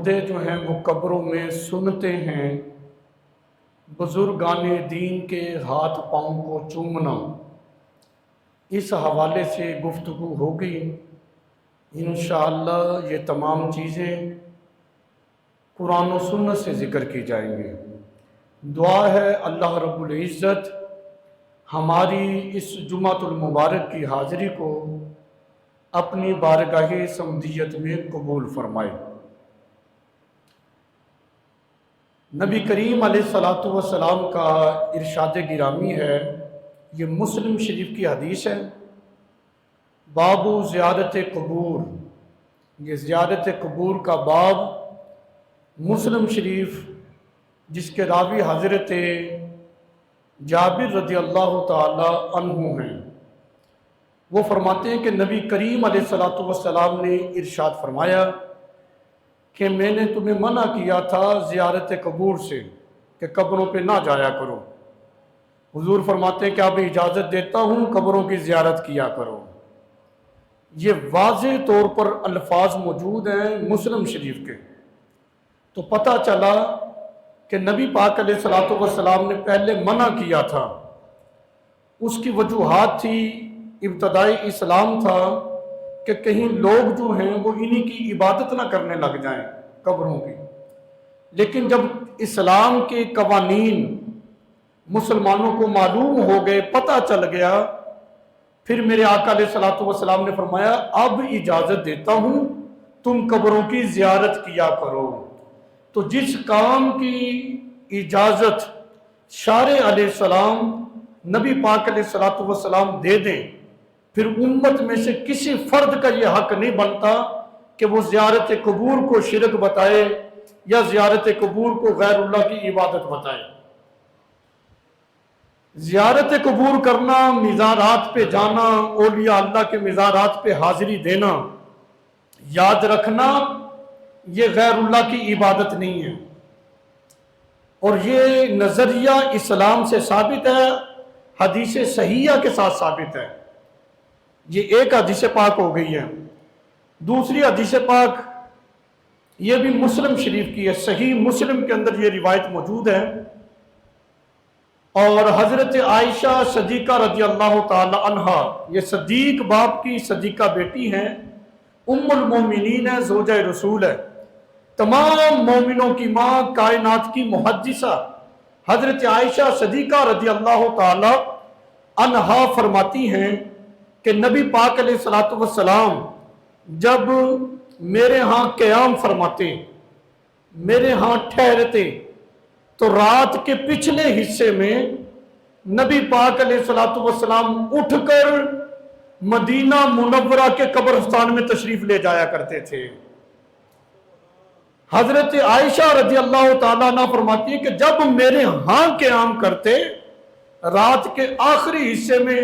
مردے جو ہیں وہ قبروں میں سنتے ہیں بزرگان دین کے ہاتھ پاؤں کو چومنا، اس حوالے سے گفتگو ہوگی انشاءاللہ۔ یہ تمام چیزیں قرآن و سنت سے ذکر کی جائیں گی۔ دعا ہے اللہ رب العزت ہماری اس جمعۃ المبارک کی حاضری کو اپنی بارگاہ صمدیت میں قبول فرمائے۔ نبی کریم علیہ الصلاۃ والسلام کا ارشاد گرامی ہے، یہ مسلم شریف کی حدیث ہے، باب زیارت قبور، یہ زیارت قبور کا باب مسلم شریف جس کے راوی حضرت جابر رضی اللہ تعالی عنہ ہیں۔ وہ فرماتے ہیں کہ نبی کریم علیہ الصلاۃ والسلام نے ارشاد فرمایا کہ میں نے تمہیں منع کیا تھا زیارت قبور سے کہ قبروں پہ نہ جایا کرو۔ حضور فرماتے ہیں کہ اب اجازت دیتا ہوں قبروں کی زیارت کیا کرو۔ یہ واضح طور پر الفاظ موجود ہیں مسلم شریف کے، تو پتہ چلا کہ نبی پاک علیہ الصلاۃ والسلام نے پہلے منع کیا تھا۔ اس کی وجوہات تھی، ابتدائی اسلام تھا کہ کہیں لوگ جو ہیں وہ انہی کی عبادت نہ کرنے لگ جائیں قبروں کی۔ لیکن جب اسلام کے قوانین مسلمانوں کو معلوم ہو گئے، پتہ چل گیا، پھر میرے آقا علیہ الصلاۃ والسلام نے فرمایا اب اجازت دیتا ہوں تم قبروں کی زیارت کیا کرو۔ تو جس کام کی اجازت شارع علیہ السلام نبی پاک علیہ الصلاۃ والسلام دے دیں، پھر امت میں سے کسی فرد کا یہ حق نہیں بنتا کہ وہ زیارت قبور کو شرک بتائے یا زیارت قبور کو غیر اللہ کی عبادت بتائے۔ زیارت قبور کرنا، مزارات پہ جانا، اولیاء اللہ کے مزارات پہ حاضری دینا، یاد رکھنا یہ غیر اللہ کی عبادت نہیں ہے، اور یہ نظریہ اسلام سے ثابت ہے، حدیث صحیحہ کے ساتھ ثابت ہے۔ یہ ایک حدیث پاک ہو گئی ہے۔ دوسری حدیث پاک یہ بھی مسلم شریف کی ہے، صحیح مسلم کے اندر یہ روایت موجود ہے، اور حضرت عائشہ صدیقہ رضی اللہ تعالی عنہا، یہ صدیق باپ کی صدیقہ بیٹی ہیں، ام المومنین ہے، زوجہ رسول ہے، تمام مومنوں کی ماں، کائنات کی محدثہ حضرت عائشہ صدیقہ رضی اللہ تعالی عنہا فرماتی ہیں کہ نبی پاک علیہ الصلاۃ والسلام جب میرے ہاں قیام فرماتے، میرے ہاں ٹھہرتے، تو رات کے پچھلے حصے میں نبی پاک علیہ الصلاۃ والسلام اٹھ کر مدینہ منورہ کے قبرستان میں تشریف لے جایا کرتے تھے۔ حضرت عائشہ رضی اللہ تعالیٰ عنہ فرماتی ہے کہ جب میرے ہاں قیام کرتے، رات کے آخری حصے میں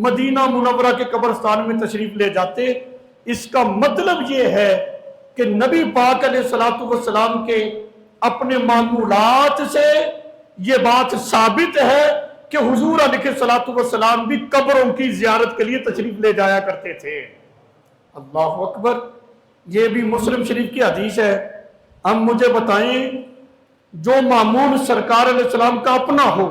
مدینہ منورہ کے قبرستان میں تشریف لے جاتے، اس کا مطلب یہ ہے کہ نبی پاک علیہ الصلاۃ والسلام کے اپنے معمولات سے یہ بات ثابت ہے کہ حضور علیہ الصلاۃ والسلام بھی قبروں کی زیارت کے لیے تشریف لے جایا کرتے تھے۔ اللہ اکبر، یہ بھی مسلم شریف کی حدیث ہے۔ اب مجھے بتائیں، جو معمول سرکار علیہ السلام کا اپنا ہو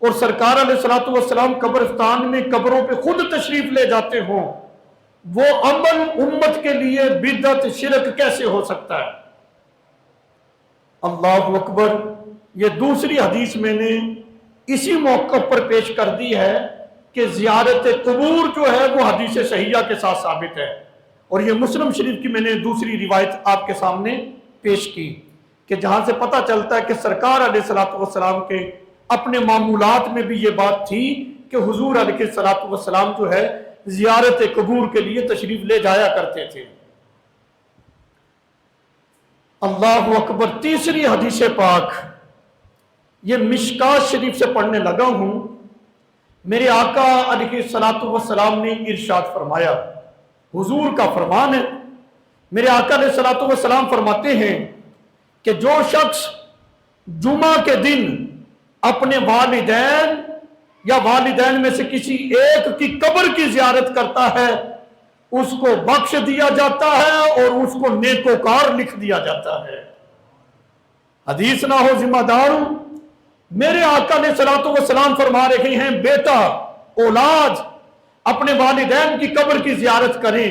اور سرکار علیہ الصلاۃ والسلام قبرستان میں قبروں پہ خود تشریف لے جاتے ہوں، وہ عمل امت کے لیے بدعت شرک کیسے ہو سکتا ہے؟ اللہ اکبر، یہ دوسری حدیث میں نے اسی موقع پر پیش کر دی ہے کہ زیارت قبور جو ہے وہ حدیث صحیحہ کے ساتھ ثابت ہے، اور یہ مسلم شریف کی میں نے دوسری روایت آپ کے سامنے پیش کی کہ جہاں سے پتہ چلتا ہے کہ سرکار علیہ الصلاۃ والسلام کے اپنے معمولات میں بھی یہ بات تھی کہ حضور علیہ الصلاۃ والسلام جو ہے زیارت قبور کے لیے تشریف لے جایا کرتے تھے۔ اللہ اکبر، تیسری حدیث پاک یہ مشکات شریف سے پڑھنے لگا ہوں۔ میرے آقا علیہ الصلاۃ والسلام نے ارشاد فرمایا، حضور کا فرمان ہے، میرے آقا علیہ الصلاۃ والسلام فرماتے ہیں کہ جو شخص جمعہ کے دن اپنے والدین یا والدین میں سے کسی ایک کی قبر کی زیارت کرتا ہے، اس کو بخش دیا جاتا ہے اور اس کو نیکوکار لکھ دیا جاتا ہے۔ حدیث نہ ہو ذمہ دار ہوں، میرے آقا علیہ الصلوۃ والسلام فرما رہے ہیں بیٹا اولاد اپنے والدین کی قبر کی زیارت کریں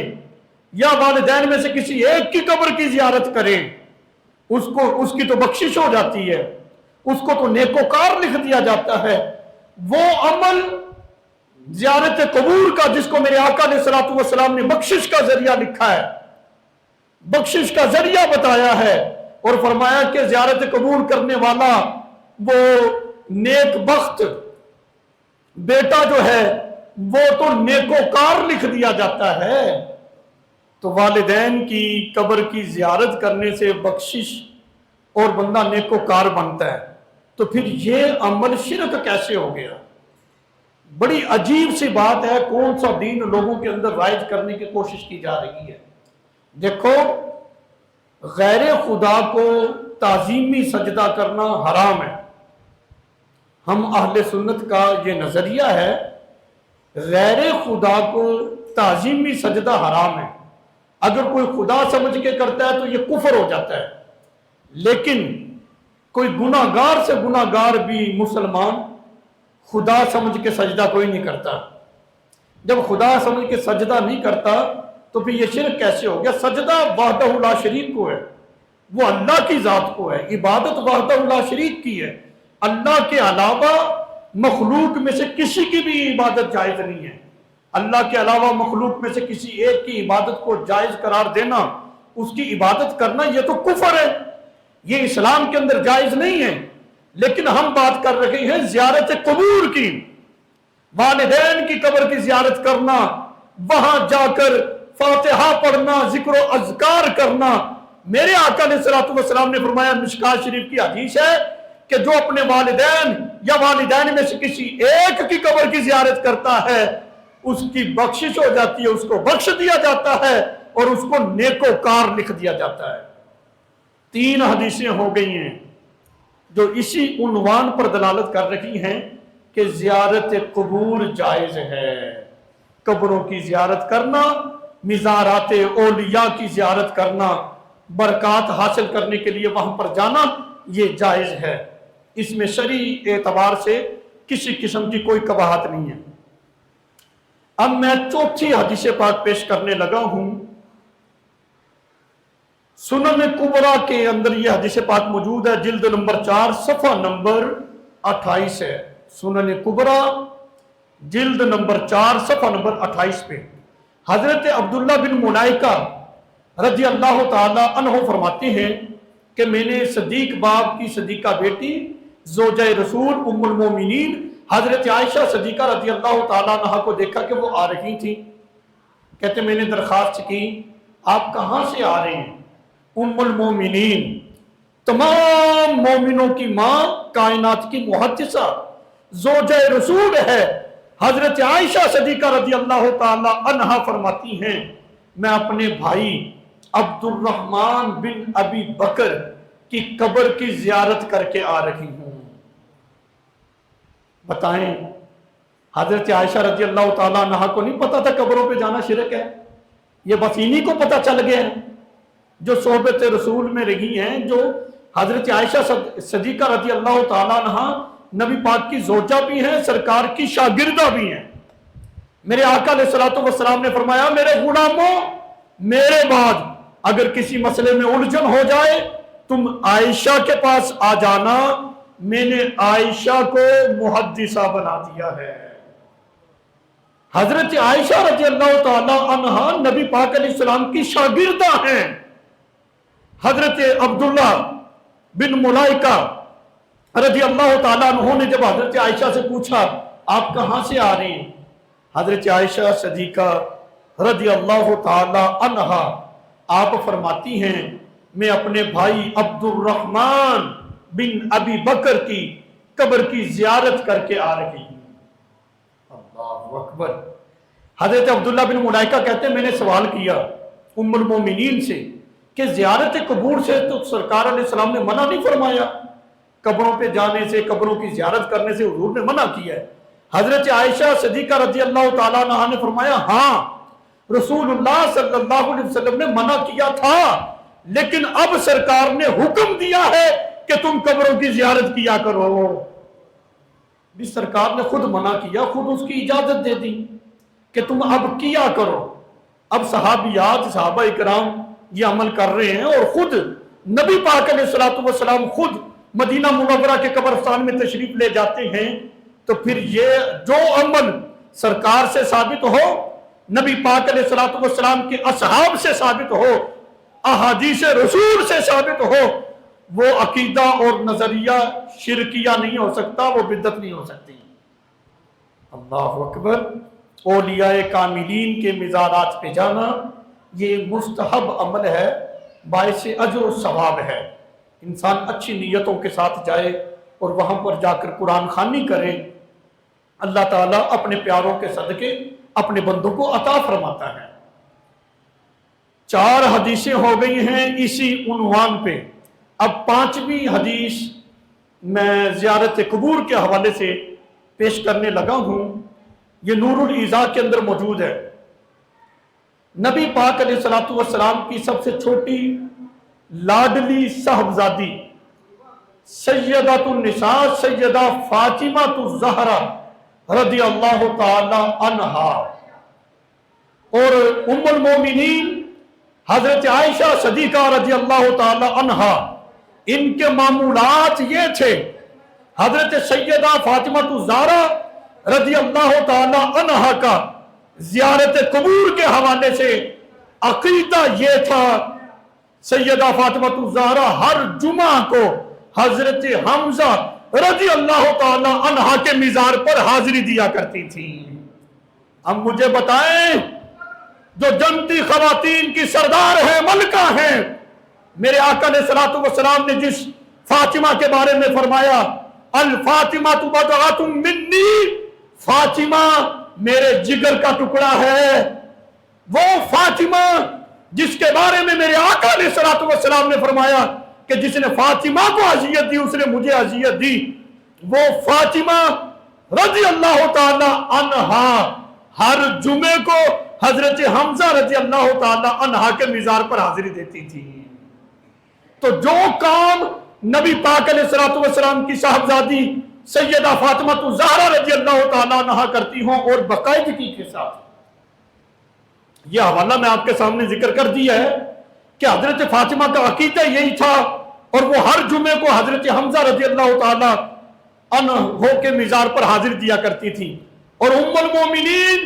یا والدین میں سے کسی ایک کی قبر کی زیارت کریں، اس کی تو بخشش ہو جاتی ہے، اس کو تو نیکوکار لکھ دیا جاتا ہے۔ وہ عمل زیارت قبور کا جس کو میرے آقا علیہ الصلوۃ والسلام نے بخشش کا ذریعہ لکھا ہے، بخشش کا ذریعہ بتایا ہے، اور فرمایا کہ زیارت قبول کرنے والا وہ نیک بخت بیٹا جو ہے وہ تو نیکوکار لکھ دیا جاتا ہے۔ تو والدین کی قبر کی زیارت کرنے سے بخشش اور بندہ نیکوکار بنتا ہے، تو پھر یہ عمل شرک کیسے ہو گیا؟ بڑی عجیب سی بات ہے، کون سا دین لوگوں کے اندر رائج کرنے کی کوشش کی جا رہی ہے۔ دیکھو، غیر خدا کو تعظیمی سجدہ کرنا حرام ہے۔ ہم اہل سنت کا یہ نظریہ ہے، غیر خدا کو تعظیمی سجدہ حرام ہے۔ اگر کوئی خدا سمجھ کے کرتا ہے تو یہ کفر ہو جاتا ہے، لیکن کوئی گناہ گار سے گناہ گار بھی مسلمان خدا سمجھ کے سجدہ کوئی نہیں کرتا۔ جب خدا سمجھ کے سجدہ نہیں کرتا تو پھر یہ شرک کیسے ہو گیا؟ سجدہ وحدہ لا شریک کو ہے، وہ اللہ کی ذات کو ہے، عبادت وحدہ لا شریک کی ہے۔ اللہ کے علاوہ مخلوق میں سے کسی کی بھی عبادت جائز نہیں ہے۔ اللہ کے علاوہ مخلوق میں سے کسی ایک کی عبادت کو جائز قرار دینا، اس کی عبادت کرنا، یہ تو کفر ہے، یہ اسلام کے اندر جائز نہیں ہے۔ لیکن ہم بات کر رہے ہیں زیارت قبور کی، والدین کی قبر کی زیارت کرنا، وہاں جا کر فاتحہ پڑھنا، ذکر و اذکار کرنا۔ میرے آقا علیہ الصلوۃ والسلام نے فرمایا، مشکات شریف کی حدیث ہے کہ جو اپنے والدین یا والدین میں سے کسی ایک کی قبر کی زیارت کرتا ہے اس کی بخشش ہو جاتی ہے، اس کو بخش دیا جاتا ہے اور اس کو نیکوکار لکھ دیا جاتا ہے۔ 3 حدیثیں ہو گئی ہیں جو اسی عنوان پر دلالت کر رہی ہیں کہ زیارت قبور جائز ہے۔ قبروں کی زیارت کرنا، مزارات اولیاء کی زیارت کرنا، برکات حاصل کرنے کے لیے وہاں پر جانا، یہ جائز ہے۔ اس میں شرعی اعتبار سے کسی قسم کی کوئی قباحت نہیں ہے۔ اب میں 4تھی حدیث پاک پیش کرنے لگا ہوں۔ سنن کبریٰ کے اندر یہ حدیث پاک موجود ہے، جلد نمبر 4 صفحہ نمبر 28 ہے۔ سنن کبریٰ جلد نمبر 4 صفحہ نمبر 28 پہ حضرت عبداللہ بن ملائکہ رضی اللہ تعالی عنہ فرماتے ہیں کہ میں نے صدیق باپ کی صدیقہ بیٹی زوجہ رسول ام المومنین حضرت عائشہ صدیقہ رضی اللہ تعالیٰ عنہ کو دیکھا کہ وہ آ رہی تھی۔ کہتے میں نے درخواست کی، آپ کہاں سے آ رہے ہیں؟ ام المومنین، تمام مومنوں کی ماں، کائنات کی محدثہ، زوجہ رسول ہے، حضرت عائشہ صدیقہ رضی اللہ تعالی عنہا فرماتی ہیں میں اپنے بھائی عبد الرحمن بن ابی بکر کی قبر کی زیارت کر کے آ رہی ہوں۔ بتائیں، حضرت عائشہ رضی اللہ تعالی عنہا کو نہیں پتا تھا قبروں پہ جانا شرک ہے؟ یہ بس انہی کو پتا چل گیا ہے جو صحبت رسول میں رہی ہیں، جو حضرت عائشہ صدیقہ رضی اللہ تعالی عنہا نبی پاک کی زوجہ بھی ہیں، سرکار کی شاگردہ بھی ہیں۔ میرے آقا علیہ الصلوۃ والسلام نے فرمایا میرے غلاموں، میرے بعد اگر کسی مسئلے میں الجھن ہو جائے تم عائشہ کے پاس آ جانا، میں نے عائشہ کو محدثہ بنا دیا ہے۔ حضرت عائشہ رضی اللہ تعالی عنہا نبی پاک علیہ السلام کی شاگردہ ہیں۔ حضرت عبداللہ بن ملائکہ رضی اللہ تعالیٰ عنہ نے جب حضرت عائشہ سے پوچھا آپ کہاں سے آ رہے ہیں، حضرت عائشہ صدیقہ رضی اللہ تعالیٰ عنہا آپ فرماتی ہیں میں اپنے بھائی عبد الرحمن بن ابی بکر کی قبر کی زیارت کر کے آ رہی ہوں۔ اللہ اکبر۔ حضرت عبداللہ بن ملائکہ کہتے ہیں میں نے سوال کیا ام المومنین سے کہ زیارت قبور سے تو سرکار علیہ السلام نے منع نہیں فرمایا، قبروں پہ جانے سے، قبروں کی زیارت کرنے سے حضور نے منع کیا ہے۔ حضرت عائشہ صدیقہ رضی اللہ تعالیٰ عنہا نے فرمایا ہاں، رسول اللہ صلی اللہ علیہ وسلم نے منع کیا تھا، لیکن اب سرکار نے حکم دیا ہے کہ تم قبروں کی زیارت کیا کرو۔ بھی سرکار نے خود منع کیا، خود اس کی اجازت دے دی کہ تم اب کیا کرو۔ اب صحابیات، صحابہ اکرام یہ عمل کر رہے ہیں، اور خود نبی پاک علیہ الصلوۃ والسلام خود مدینہ منورہ کے قبرستان میں تشریف لے جاتے ہیں۔ تو پھر یہ جو عمل سرکار سے ثابت ہو، نبی پاک علیہ الصلوۃ والسلام کے اصحاب سے ثابت ہو، احادیث رسول سے ثابت ہو، وہ عقیدہ اور نظریہ شرکیہ نہیں ہو سکتا، وہ بدعت نہیں ہو سکتی۔ اللہ اکبر۔ اولیاء کاملین کے مزارات پہ جانا یہ مستحب عمل ہے، باعث اجر و ثواب ہے۔ انسان اچھی نیتوں کے ساتھ جائے اور وہاں پر جا کر قرآن خوانی کرے، اللہ تعالیٰ اپنے پیاروں کے صدقے اپنے بندوں کو عطا فرماتا ہے۔ 4 حدیثیں ہو گئی ہیں اسی عنوان پہ۔ اب 5ویں حدیث میں زیارت قبور کے حوالے سے پیش کرنے لگا ہوں۔ یہ نور الایضاح کے اندر موجود ہے۔ نبی پاک علیہ الصلوۃ والسلام کی سب سے چھوٹی لاڈلی صاحبزادی سیدۃ النساء سیدہ فاطمہ الزہرا رضی اللہ تعالی عنہا اور ام المومنین حضرت عائشہ صدیقہ رضی اللہ تعالی عنہا، ان کے معمولات یہ تھے۔ حضرت سیدہ فاطمہ الزہرا رضی اللہ تعالی عنہا کا زیارت قبور کے حوالے سے عقیدہ یہ تھا، سیدہ فاطمہ الزہرا ہر جمعہ کو حضرت حمزہ رضی اللہ تعالی عنہا کے مزار پر حاضری دیا کرتی تھی۔ اب مجھے بتائیں، جو جنتی خواتین کی سردار ہیں، ملکہ ہیں، میرے آقا علیہ الصلوۃ والسلام نے جس فاطمہ کے بارے میں فرمایا، الفاطمہ بضعۃ منی، فاطمہ میرے جگر کا ٹکڑا ہے، وہ فاطمہ جس کے بارے میں میرے آقا علیہ الصلوۃ والسلام نے فرمایا کہ جس نے فاطمہ کو اذیت دی اس نے مجھے اذیت دی، وہ فاطمہ رضی اللہ تعالی عنہا ہر جمعے کو حضرت حمزہ رضی اللہ تعالی عنہا کے مزار پر حاضری دیتی تھی۔ تو جو کام نبی پاک علیہ الصلوۃ والسلام کی صاحبزادی سیدہ فاطمہ الزہرا رضی اللہ تعالی عنہا کرتی ہوں اور باقاعدگی کے ساتھ، یہ حوالہ میں آپ کے سامنے ذکر کر دیا ہے کہ حضرت فاطمہ کا عقیدہ یہی تھا، اور وہ ہر جمعے کو حضرت حمزہ رضی اللہ تعالی عنہ کے مزار پر حاضر دیا کرتی تھی۔ اور ام المومنین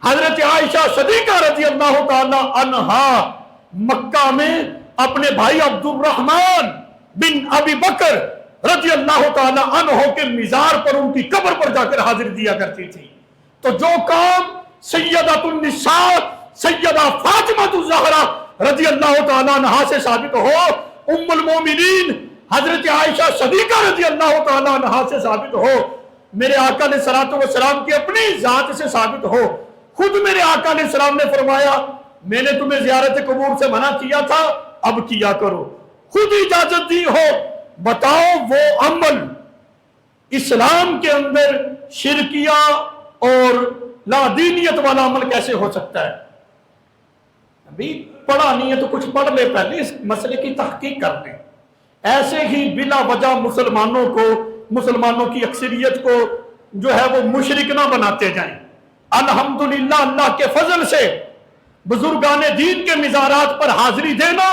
حضرت عائشہ صدیقہ رضی اللہ تعالی عنہا مکہ میں اپنے بھائی عبد الرحمن بن ابی بکر رضی اللہ تعالی عنہ کے مزار پر، ان کی قبر پر جا کر حاضر دیا کرتی تھی۔ تو جو کام سیدۃ النساء سیدہ فاطمہ الزہرا رضی اللہ تعالی عنہا سے ثابت ہو، ام المومنین حضرت عائشہ صدیقہ رضی اللہ تعالی عنہا سے ثابت ہو، میرے آقا علیہ الصلوۃ والسلام کی اپنی ذات سے ثابت ہو، خود میرے آقا علیہ السلام نے فرمایا میں نے تمہیں زیارت قبور سے منع کیا تھا، اب کیا کرو، خود اجازت دی ہو، بتاؤ وہ عمل اسلام کے اندر شرکیہ اور لا دینیت والا عمل کیسے ہو سکتا ہے؟ ابھی پڑھا نہیں ہے تو کچھ پڑھ لے، پہلے اس مسئلے کی تحقیق کر لیں۔ ایسے ہی بلا وجہ مسلمانوں کی اکثریت کو جو ہے وہ مشرک نہ بناتے جائیں۔ الحمدللہ اللہ کے فضل سے بزرگان دین کے مزارات پر حاضری دینا،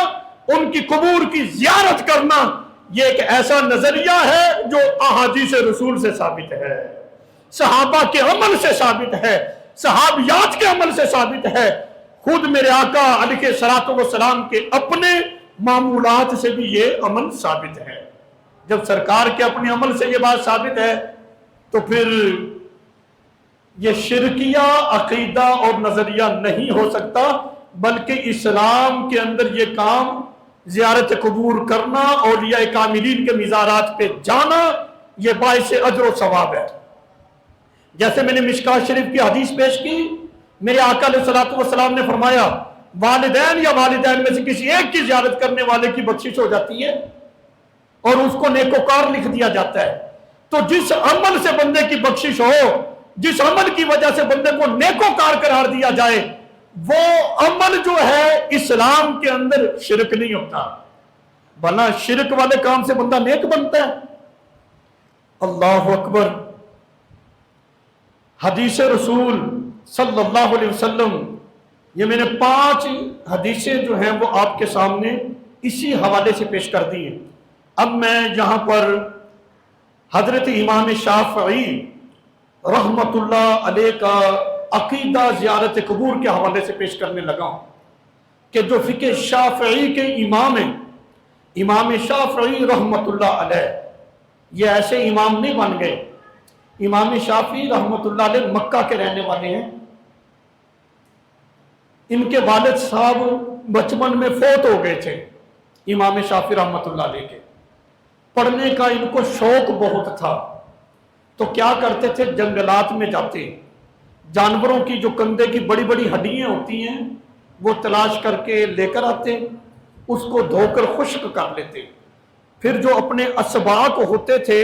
ان کی قبور کی زیارت کرنا، یہ ایک ایسا نظریہ ہے جو احادیث رسول سے ثابت ہے، صحابہ کے عمل سے ثابت ہے، صحابیات کے عمل سے ثابت ہے، خود میرے آقا علیہ الصلوۃ والسلام کے اپنے معمولات سے بھی یہ عمل ثابت ہے۔ جب سرکار کے اپنے عمل سے یہ بات ثابت ہے تو پھر یہ شرکیہ عقیدہ اور نظریہ نہیں ہو سکتا، بلکہ اسلام کے اندر یہ کام زیارت قبور کرنا، اولیاء کاملین کے مزارات پہ جانا، یہ باعث اجر و ثواب ہے۔ جیسے میں نے مشکاۃ شریف کی حدیث پیش کی، میرے آقا علیہ الصلوۃ والسلام نے فرمایا والدین یا والدین میں سے کسی ایک کی زیارت کرنے والے کی بخشش ہو جاتی ہے اور اس کو نیکوکار لکھ دیا جاتا ہے۔ تو جس عمل سے بندے کی بخشش ہو، جس عمل کی وجہ سے بندے کو نیکوکار قرار دیا جائے، وہ عمل جو ہے اسلام کے اندر شرک نہیں ہوتا، ورنہ شرک والے کام سے بندہ نیک بنتا ہے۔ اللہ اکبر۔ حدیث رسول صلی اللہ علیہ وسلم، یہ میں نے 5 حدیثیں جو ہیں وہ آپ کے سامنے اسی حوالے سے پیش کر دی ہیں۔ اب میں یہاں پر حضرت امام شافعی رحمت اللہ علیہ کا عقیدہ زیارت قبور کے حوالے سے پیش کرنے لگا ہوں کہ جو فقہ شافعی کے امام ہیں، امام شافعی رحمت اللہ علیہ، یہ ایسے امام نہیں بن گئے۔ امام شافعی رحمت اللہ علیہ مکہ کے رہنے والے ہیں۔ ان کے والد صاحب بچپن میں فوت ہو گئے تھے امام شافعی رحمت اللہ علیہ کے۔ پڑھنے کا ان کو شوق بہت تھا، تو کیا کرتے تھے، جنگلات میں جاتے، جانوروں کی جو کندھے کی بڑی بڑی ہڈیاں ہوتی ہیں وہ تلاش کر کے لے کر آتے، اس کو دھو کر خشک کر لیتے، پھر جو اپنے اسباق ہوتے تھے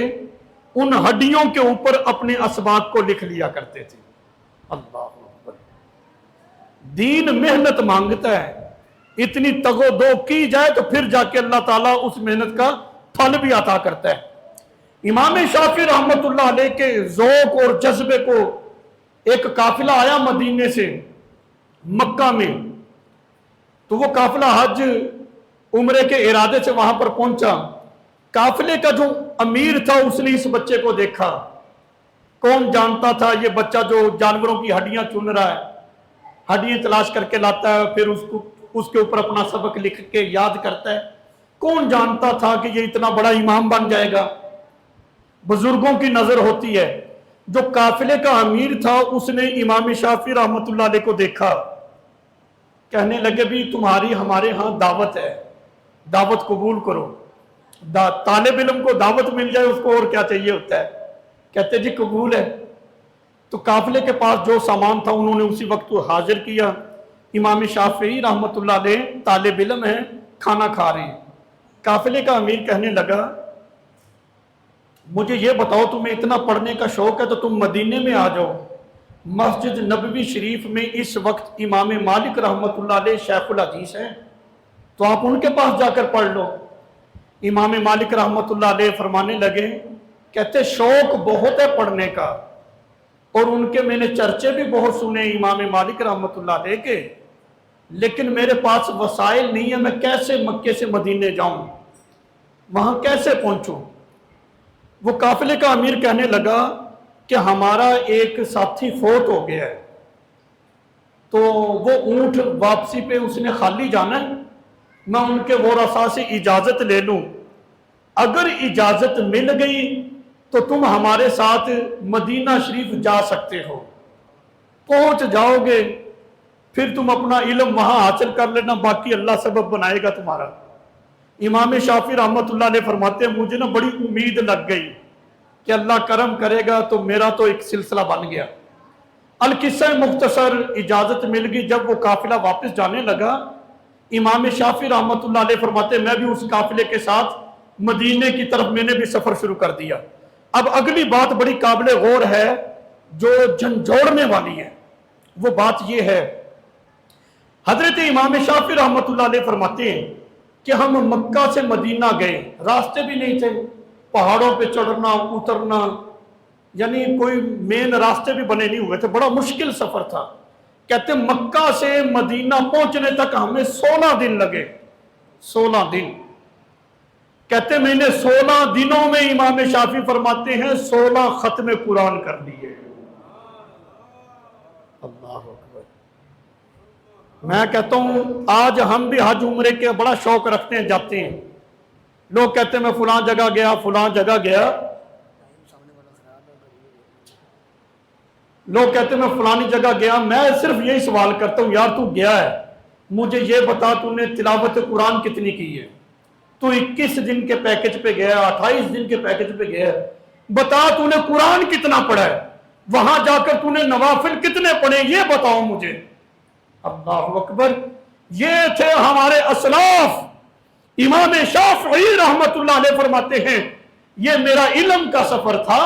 ان ہڈیوں کے اوپر اپنے اسباق کو لکھ لیا کرتے تھے۔ اللہ اکبر۔ دین محنت مانگتا ہے، اتنی تگ و دو کی جائے تو پھر جا کے اللہ تعالیٰ اس محنت کا پھل بھی عطا کرتا ہے۔ امام شافعی رحمت اللہ علیہ کے ذوق اور جذبے کو ایک قافلہ آیا مدینے سے مکہ میں، تو وہ قافلہ حج عمرے کے ارادے سے وہاں پر پہنچا۔ قافلے کا جو امیر تھا اس نے اس بچے کو دیکھا، کون جانتا تھا یہ بچہ جو جانوروں کی ہڈیاں چن رہا ہے، ہڈیاں تلاش کر کے لاتا ہے، پھر اس کے اوپر اپنا سبق لکھ کے یاد کرتا ہے، کون جانتا تھا کہ یہ اتنا بڑا امام بن جائے گا۔ بزرگوں کی نظر ہوتی ہے، جو قافلے کا امیر تھا اس نے امام شافعی رحمت اللہ علیہ کو دیکھا، کہنے لگے بھی تمہاری ہمارے ہاں دعوت ہے، دعوت قبول کرو۔ طالب علم کو دعوت مل جائے اس کو اور کیا چاہیے ہوتا ہے، کہتے جی قبول ہے۔ تو قافلے کے پاس جو سامان تھا انہوں نے اسی وقت حاضر کیا۔ امام شافعی رحمت اللہ علیہ طالب علم ہیں، کھانا کھا رہے ہیں۔ قافلے کا امیر کہنے لگا مجھے یہ بتاؤ تمہیں اتنا پڑھنے کا شوق ہے تو تم مدینے میں آ جاؤ، مسجد نبوی شریف میں اس وقت امام مالک رحمت اللہ علیہ شیخ الحدیث ہیں، تو آپ ان کے پاس جا کر پڑھ لو۔ امام مالک رحمت اللہ علیہ فرمانے لگے، کہتے شوق بہت ہے پڑھنے کا، اور ان کے میں نے چرچے بھی بہت سنے امام مالک رحمت اللہ علیہ کے، لیکن میرے پاس وسائل نہیں ہے، میں کیسے مکے سے مدینے جاؤں، وہاں کیسے پہنچوں۔ وہ قافلے کا امیر کہنے لگا کہ ہمارا ایک ساتھی فوت ہو گیا ہے، تو وہ اونٹ واپسی پہ اس نے خالی جانا ہے، میں ان کے ورثاء سے اجازت لے لوں، اگر اجازت مل گئی تو تم ہمارے ساتھ مدینہ شریف جا سکتے ہو، پہنچ جاؤ گے، پھر تم اپنا علم وہاں حاصل کر لینا، باقی اللہ سبب بنائے گا تمہارا۔ امام شافعی رحمت اللہ علیہ فرماتے ہیں مجھے بڑی امید لگ گئی کہ اللہ کرم کرے گا، تو میرا تو ایک سلسلہ بن گیا۔ القصہ مختصر، اجازت مل گئی، جب وہ قافلہ واپس جانے لگا امام شافعی رحمت اللہ علیہ فرماتے ہیں میں بھی اس قافلے کے ساتھ مدینے کی طرف میں نے بھی سفر شروع کر دیا۔ اب اگلی بات بڑی قابل غور ہے جو جھنجھوڑنے والی ہے، وہ بات یہ ہے، حضرت امام شافعی رحمت اللہ علیہ فرماتے ہیں کہ ہم مکہ سے مدینہ گئے، راستے بھی نہیں تھے، پہاڑوں پہ چڑھنا اترنا، یعنی کوئی مین راستے بھی بنے نہیں ہوئے تھے، بڑا مشکل سفر تھا۔ کہتے مکہ سے مدینہ پہنچنے تک ہمیں 16 دن لگے، 16 دن۔ کہتے میں نے 16 دنوں میں امام شافعی فرماتے ہیں 16 ختم قرآن کر دیے۔ اللہ اکبر۔ میں کہتا ہوں آج ہم بھی حج عمرے کے بڑا شوق رکھتے ہیں، جاتے ہیں، لوگ کہتے ہیں میں فلاں جگہ گیا، فلاں جگہ گیا، لوگ کہتے ہیں میں فلانی جگہ گیا۔ میں صرف یہی سوال کرتا ہوں یار تو گیا ہے، مجھے یہ بتا تو نے تلاوت قرآن کتنی کی ہے؟ تو 21 دن کے پیکج پہ گیا، 28 دن کے پیکج پہ گیا، بتا تو نے قرآن کتنا پڑھا ہے، وہاں جا کر تو نے نوافل کتنے پڑھے، یہ بتاؤ مجھے۔ اللہ اکبر۔ یہ تھے ہمارے اسلاف۔ امام شافعی رحمت اللہ علیہ فرماتے ہیں یہ میرا علم کا سفر تھا،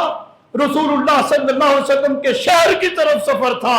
رسول اللہ صلی اللہ علیہ وسلم کے شہر کی طرف سفر تھا،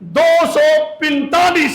245।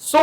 100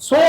100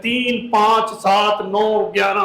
3, 5, 7, 9, 11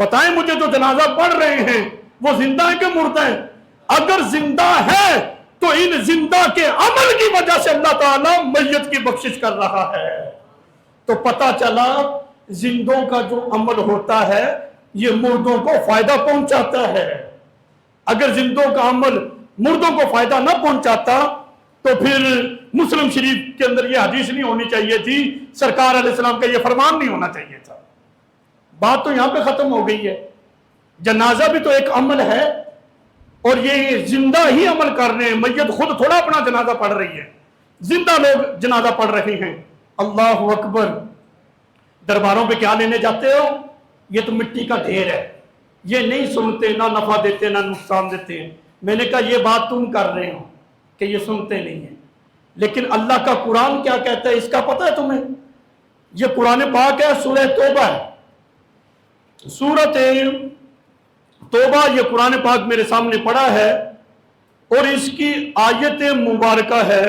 بتائیں مجھے جو جنازہ پڑھ رہے ہیں وہ زندہ ہیں کہ مردہ ہیں؟ اگر زندہ ہے تو ان زندہ کے عمل کی وجہ سے اللہ تعالیٰ میت کی بخشش کر رہا ہے۔ تو پتہ چلا زندوں کا جو عمل ہوتا ہے یہ مردوں کو فائدہ پہنچاتا ہے۔ اگر زندوں کا عمل مردوں کو فائدہ نہ پہنچاتا تو پھر مسلم شریف کے اندر یہ حدیث نہیں ہونی چاہیے تھی، سرکار علیہ السلام کا یہ فرمان نہیں ہونا چاہیے تھا۔ بات تو یہاں پہ ختم ہو گئی ہے۔ جنازہ بھی تو ایک عمل ہے اور یہ زندہ ہی عمل کر رہے ہیں، میت خود تھوڑا اپنا جنازہ پڑھ رہی ہے، زندہ لوگ جنازہ پڑھ رہے ہیں۔ اللہ اکبر۔ درباروں پہ کیا لینے جاتے ہو؟ یہ تو مٹی کا ڈھیر ہے، یہ نہیں سنتے، نہ نفع دیتے نہ نقصان دیتے ہیں۔ میں نے کہا یہ بات تم کر رہے ہو کہ یہ سنتے نہیں ہیں، لیکن اللہ کا قرآن کیا کہتا ہے اس کا پتہ ہے تمہیں؟ یہ قرآن پاک ہے، سورہ توبہ ہے، سورۃ توبہ، یہ قرآن پاک میرے سامنے پڑا ہے اور اس کی آیت مبارکہ ہے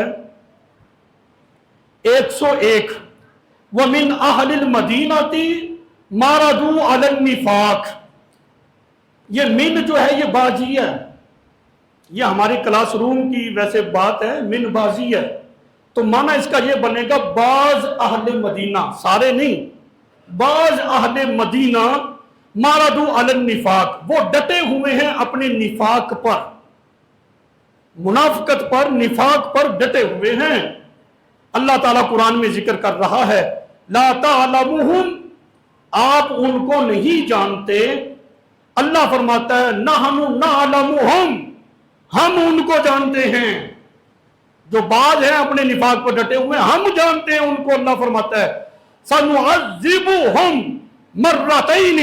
101۔ وَمِنْ أَهْلِ الْمَدِينَةِ مَارَدُوا عَلَى النِّفَاقِ۔ یہ من جو ہے یہ بازی ہے، یہ ہماری کلاس روم کی ویسے بات ہے، من بازی ہے، تو معنی اس کا یہ بنے گا بعض اہل مدینہ، سارے نہیں، بعض اہل مدینہ مَارَدُوا عَلَى النِّفَاقِ، وہ ڈٹے ہوئے ہیں اپنے نفاق پر، منافقت پر، نفاق پر ڈٹے ہوئے ہیں۔ اللہ تعالیٰ قرآن میں ذکر کر رہا ہے لا تعلمهم، آپ ان کو نہیں جانتے۔ اللہ فرماتا ہے نحن نعلمهم، ہم ان کو جانتے ہیں۔ جو بعض ہیں اپنے نفاق پر ڈٹے ہوئے ہم جانتے ہیں ان کو۔ اللہ فرماتا ہے سنعذبهم مرتين،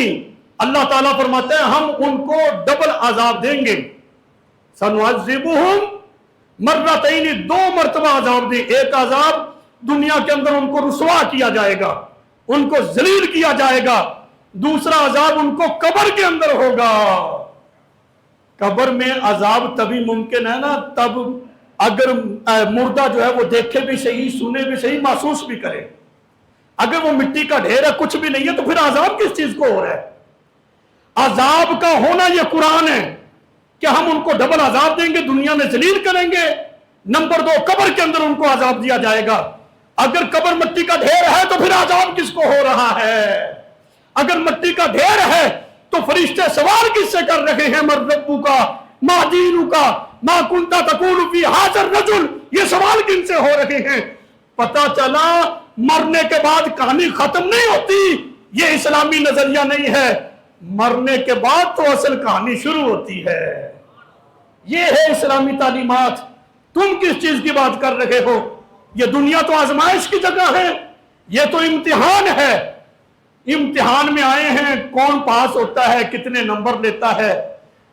اللہ تعالیٰ فرماتا ہے ہم ان کو ڈبل عذاب دیں گے۔ سنعذبهم مرتين، دو مرتبہ عذاب دیں۔ ایک عذاب دنیا کے اندر ان کو رسوا کیا جائے گا، ان کو ذلیل کیا جائے گا، دوسرا عذاب ان کو قبر کے اندر ہوگا۔ قبر میں عذاب تبھی ممکن ہے نا تب اگر مردہ جو ہے وہ دیکھے بھی صحیح، سنے بھی صحیح، محسوس بھی کرے۔ اگر وہ مٹی کا ڈھیر ہے، کچھ بھی نہیں ہے، تو پھر عذاب کس چیز کو ہو رہا ہے؟ عذاب کا ہونا یہ قرآن ہے کہ ہم ان کو ڈبل عذاب دیں گے، دنیا میں ذلیل کریں گے۔ نمبر 2، قبر کے اندر ان کو عذاب دیا جائے گا۔ اگر قبر مٹی کا ڈھیر ہے تو پھر عذاب کس کو ہو رہا ہے؟ اگر مٹی کا ڈھیر ہے تو فرشتے سوال کس سے کر رہے ہیں؟ من ربک ما دینک ما کنت تقول فی ھذا الرجل، یہ سوال کن سے ہو رہے ہیں؟ پتہ چلا مرنے کے بعد کہانی ختم نہیں ہوتی، یہ اسلامی نظریہ نہیں ہے۔ مرنے کے بعد تو اصل کہانی شروع ہوتی ہے۔ یہ ہے اسلامی تعلیمات۔ تم کس چیز کی بات کر رہے ہو؟ یہ دنیا تو آزمائش کی جگہ ہے، یہ تو امتحان ہے۔ امتحان میں آئے ہیں، کون پاس ہوتا ہے، کتنے نمبر لیتا ہے،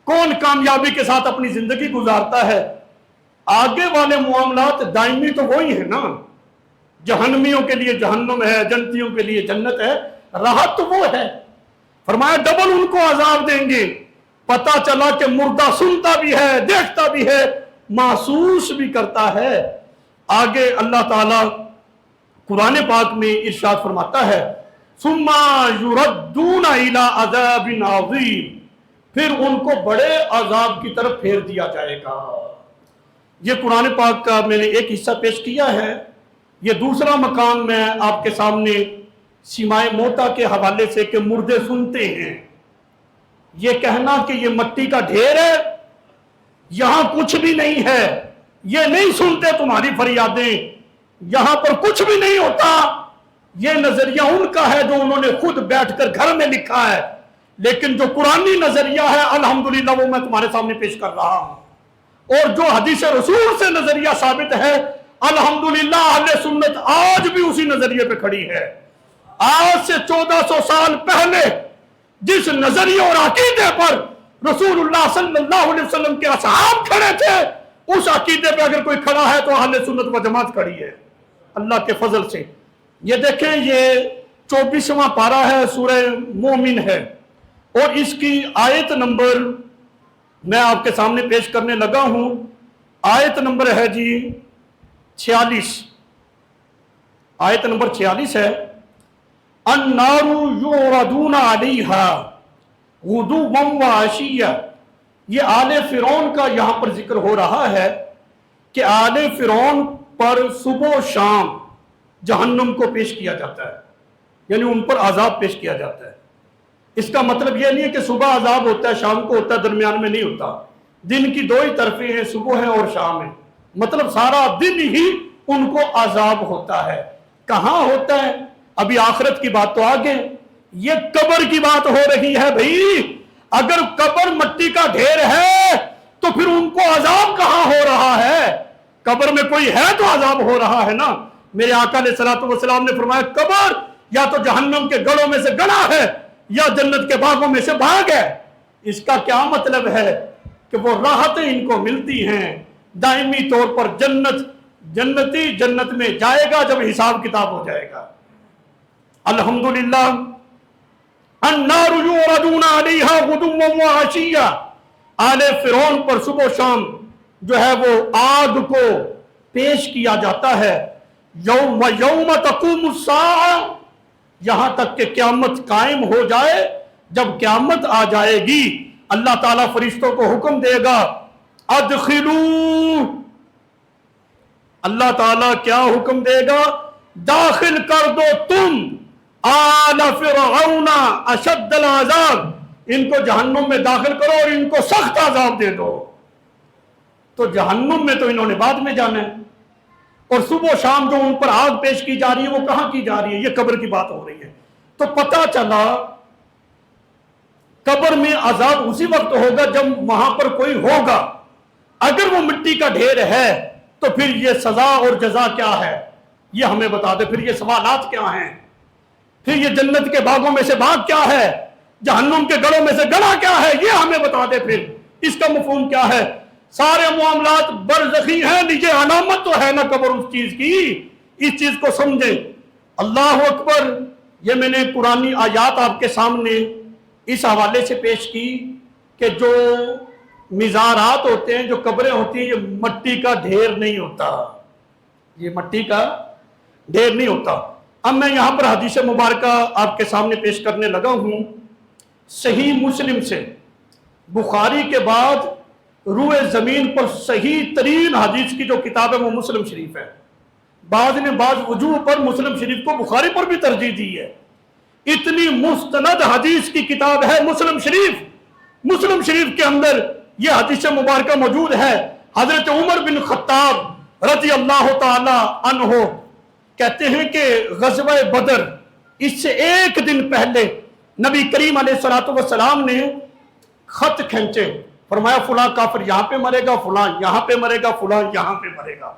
کون کامیابی کے ساتھ اپنی زندگی گزارتا ہے۔ آگے والے معاملات دائمی تو وہی ہیں نا، جہنمیوں کے لیے جہنم ہے، جنتیوں کے لیے جنت ہے، راحت تو وہ ہے۔ فرمایا ڈبل ان کو عذاب دیں گے۔ پتہ چلا کہ مردہ سنتا بھی ہے، دیکھتا بھی ہے، محسوس بھی کرتا ہے۔ آگے اللہ تعالیٰ قرآن پاک میں ارشاد فرماتا ہے ثم یردون الی عذاب عظیم، پھر ان کو بڑے عذاب کی طرف پھیر دیا جائے گا۔ یہ قرآن پاک کا میں نے ایک حصہ پیش کیا ہے۔ یہ دوسرا مقام میں آپ کے سامنے سیمائے موتا کے حوالے سے کہ مردے سنتے ہیں، یہ کہنا کہ یہ مٹی کا ڈھیر ہے، یہاں کچھ بھی نہیں ہے، یہ نہیں سنتے تمہاری فریادیں، یہاں پر کچھ بھی نہیں ہوتا، یہ نظریہ ان کا ہے جو انہوں نے خود بیٹھ کر گھر میں لکھا ہے۔ لیکن جو قرآنی نظریہ ہے الحمدللہ وہ میں تمہارے سامنے پیش کر رہا ہوں، اور جو حدیث رسول سے نظریہ ثابت ہے الحمدللہ اہل سنت آج بھی اسی نظریے پہ کھڑی ہے۔ آج سے 1400 سال پہلے جس نظریے اور عقیدے پر رسول اللہ صلی اللہ علیہ وسلم کے اصحاب کھڑے تھے، اس عقیدے پہ اگر کوئی کھڑا ہے تو اہل سنت و جماعت کھڑی ہے اللہ کے فضل سے۔ یہ دیکھیں، یہ 24واں پارہ ہے، سورہ مومن ہے، اور اس کی آیت نمبر میں آپ کے سامنے پیش کرنے لگا ہوں۔ آیت نمبر ہے جی 46، آیت نمبر 46 ہے النار یعرضون علیہا غدوا وعشیا، یہ آل فرعون کا یہاں پر ذکر ہو رہا ہے کہ آل فرعون پر صبح و شام جہنم کو پیش کیا جاتا ہے، یعنی ان پر عذاب پیش کیا جاتا ہے۔ اس کا مطلب یہ نہیں ہے کہ صبح عذاب ہوتا ہے شام کو ہوتا ہے، درمیان میں نہیں ہوتا۔ دن کی دو ہی طرفیں ہیں، صبح ہے اور شام ہے، مطلب سارا دن ہی ان کو عذاب ہوتا ہے۔ کہاں ہوتا ہے؟ ابھی آخرت کی بات تو آگے، یہ قبر کی بات ہو رہی ہے بھائی۔ اگر قبر مٹی کا ڈھیر ہے تو پھر ان کو عذاب کہاں ہو رہا ہے؟ قبر میں کوئی ہے تو عذاب ہو رہا ہے نا۔ میرے آقا علیہ الصلوۃ والسلام نے فرمایا قبر یا تو جہنم کے گڑوں میں سے گڑا ہے یا جنت کے باغوں میں سے باغ ہے۔ اس کا کیا مطلب ہے؟ کہ وہ راحتیں ان کو ملتی ہیں دائمی طور پر، جنتی جنت میں جائے گا جب حساب کتاب ہو جائے گا۔ الحمدللہ النار یعرضون علیہا غدوا وعشیا، آل فرعون پر صبح و شام جو ہے وہ آگ کو پیش کیا جاتا ہے۔ یوم تقوم الساعہ، یہاں تک کہ قیامت قائم ہو جائے۔ جب قیامت آ جائے گی اللہ تعالیٰ فرشتوں کو حکم دے گا ادخلوا، اللہ تعالیٰ کیا حکم دے گا؟ داخل کر دو تم آل فرعون اشد العذاب، ان کو جہنم میں داخل کرو اور ان کو سخت عذاب دے دو۔ تو جہنم میں تو انہوں نے بعد میں جانا ہے، اور صبح و شام جو ان پر آگ پیش کی جا رہی ہے وہ کہاں کی جا رہی ہے؟ یہ قبر کی بات ہو رہی ہے۔ تو پتہ چلا قبر میں عذاب اسی وقت ہوگا جب وہاں پر کوئی ہوگا۔ اگر وہ مٹی کا ڈھیر ہے تو پھر یہ سزا اور جزا کیا ہے یہ ہمیں بتا دے، پھر یہ سوالات کیا ہیں، پھر یہ جنت کے باغوں میں سے باغ کیا ہے، جہنم کے گڑوں میں سے گڑا کیا ہے، یہ ہمیں بتا دے، پھر اس کا مفہوم کیا ہے۔ سارے معاملات برزخی ہیں، نیچے علامت تو ہے نا قبر اس چیز کی، اس چیز کو سمجھیں۔ اللہ اکبر۔ یہ میں نے قرآنی آیات آپ کے سامنے اس حوالے سے پیش کی کہ جو مزارات ہوتے ہیں، جو قبریں ہوتی ہیں، یہ مٹی کا ڈھیر نہیں ہوتا، یہ مٹی کا ڈھیر نہیں ہوتا۔ اب میں یہاں پر حدیث مبارکہ آپ کے سامنے پیش کرنے لگا ہوں، صحیح مسلم سے، بخاری کے بعد روئے زمین پر صحیح ترین حدیث کی جو کتاب ہے وہ مسلم شریف ہے۔ بعض نے بعض وجوہ پر مسلم شریف کو بخاری پر بھی ترجیح دی ہے۔ اتنی مستند حدیث کی کتاب ہے مسلم شریف۔ مسلم شریف کے اندر یہ حدیث مبارکہ موجود ہے۔ حضرت عمر بن خطاب رضی اللہ تعالی عنہ کہتے ہیں کہ غزوہ بدر اس سے ایک دن پہلے نبی کریم علیہ الصلوۃ والسلام نے خط کھینچے، فرمایا فلاں کافر یہاں پہ مرے گا، فلاں یہاں پہ مرے گا، فلاں یہاں پہ مرے گا۔